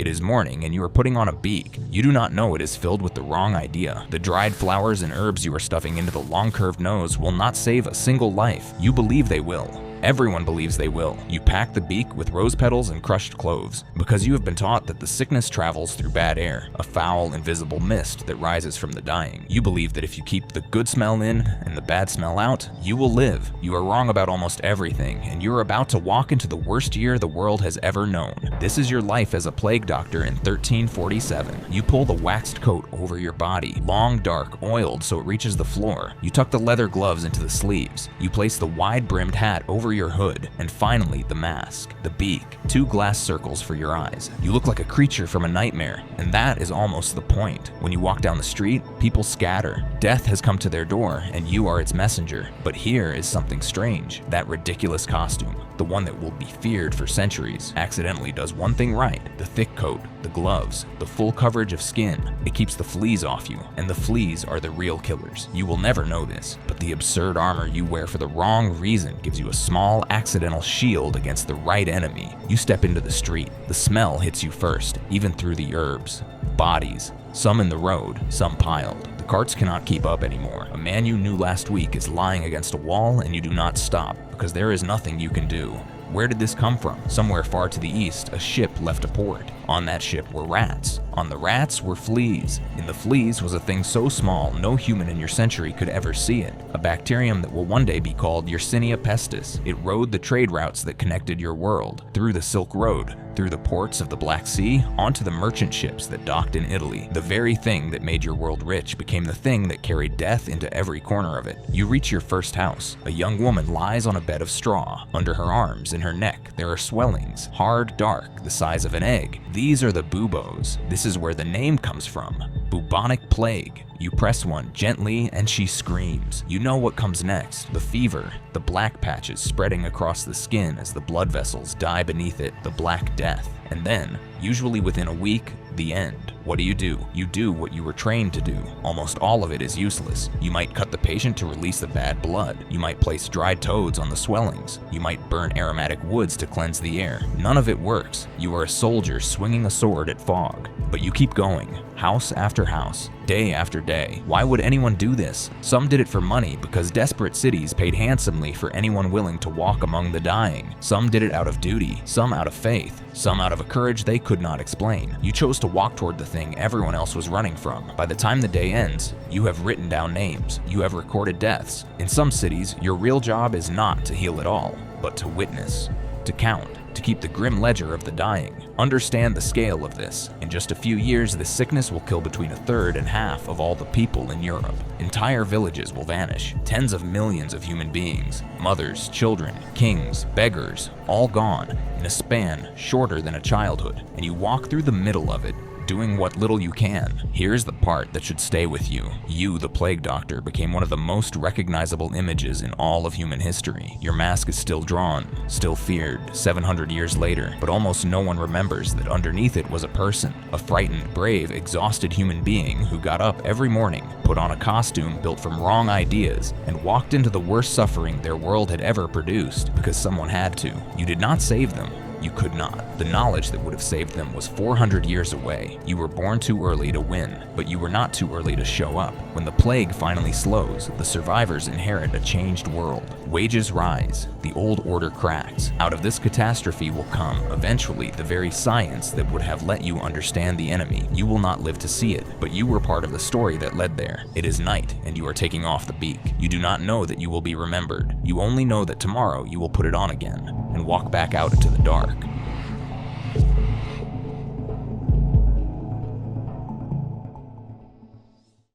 It is morning and you are putting on a beak. You do not know it is filled with the wrong idea. The dried flowers and herbs you are stuffing into the long curved nose will not save a single life. You believe they will. Everyone believes they will. You pack the beak with rose petals and crushed cloves, because you have been taught that the sickness travels through bad air, a foul, invisible mist that rises from the dying. You believe that if you keep the good smell in and the bad smell out, you will live. You are wrong about almost everything, and you are about to walk into the worst year the world has ever known. This is your life as a plague doctor in 1347. You pull the waxed coat over your body, long, dark, oiled so it reaches the floor. You tuck the leather gloves into the sleeves. You place the wide-brimmed hat over your hood, and finally the mask, the beak, 2 glass circles for your eyes. You look like a creature from a nightmare, and that is almost the point. When you walk down the street, people scatter. Death has come to their door, and you are its messenger. But here is something strange. That ridiculous costume, the one that will be feared for centuries, accidentally does one thing right. The thick coat, the gloves, the full coverage of skin. It keeps the fleas off you, and the fleas are the real killers. You will never know this, but the absurd armor you wear for the wrong reason gives you a small, accidental shield against the right enemy. You step into the street. The smell hits you first, even through the herbs. Bodies, some in the road, some piled. The carts cannot keep up anymore. A man you knew last week is lying against a wall, and you do not stop, because there is nothing you can do. Where did this come from? Somewhere far to the east, a ship left a port. On that ship were rats. On the rats were fleas. In the fleas was a thing so small no human in your century could ever see it. A bacterium that will one day be called Yersinia pestis. It rode the trade routes that connected your world, through the Silk Road, through the ports of the Black Sea, onto the merchant ships that docked in Italy. The very thing that made your world rich became the thing that carried death into every corner of it. You reach your first house. A young woman lies on a bed of straw. Under her arms and her neck there are swellings, hard, dark, the size of an egg. These are the buboes. This is where the name comes from. Bubonic plague. You press one gently and she screams. You know what comes next. The fever, the black patches spreading across the skin as the blood vessels die beneath it, the Black Death. And then, usually within a week, the end. What do? You do what you were trained to do. Almost all of it is useless. You might cut the patient to release the bad blood. You might place dried toads on the swellings. You might burn aromatic woods to cleanse the air. None of it works. You are a soldier swinging a sword at fog. But you keep going, house after house, day after day. Why would anyone do this? Some did it for money because desperate cities paid handsomely for anyone willing to walk among the dying. Some did it out of duty, some out of faith, some out of a courage they could not explain. You chose to walk toward the thing everyone else was running from. By the time the day ends, you have written down names. You have recorded deaths. In some cities, your real job is not to heal at all, but to witness, to count, to keep the grim ledger of the dying. Understand the scale of this. In just a few years, this sickness will kill between a third and half of all the people in Europe. Entire villages will vanish. Tens of millions of human beings, mothers, children, kings, beggars, all gone in a span shorter than a childhood. And you walk through the middle of it, doing what little you can. Here's the part that should stay with you. You, the plague doctor, became one of the most recognizable images in all of human history. Your mask is still drawn, still feared, 700 years later, but almost no one remembers that underneath it was a person, a frightened, brave, exhausted human being who got up every morning, put on a costume built from wrong ideas, and walked into the worst suffering their world had ever produced because someone had to. You did not save them. You could not. The knowledge that would have saved them was 400 years away. You were born too early to win, but you were not too early to show up. When the plague finally slows, the survivors inherit a changed world. Wages rise. The old order cracks. Out of this catastrophe will come, eventually, the very science that would have let you understand the enemy. You will not live to see it, but you were part of the story that led there. It is night, and you are taking off the beak. You do not know that you will be remembered. You only know that tomorrow you will put it on again and walk back out into the dark.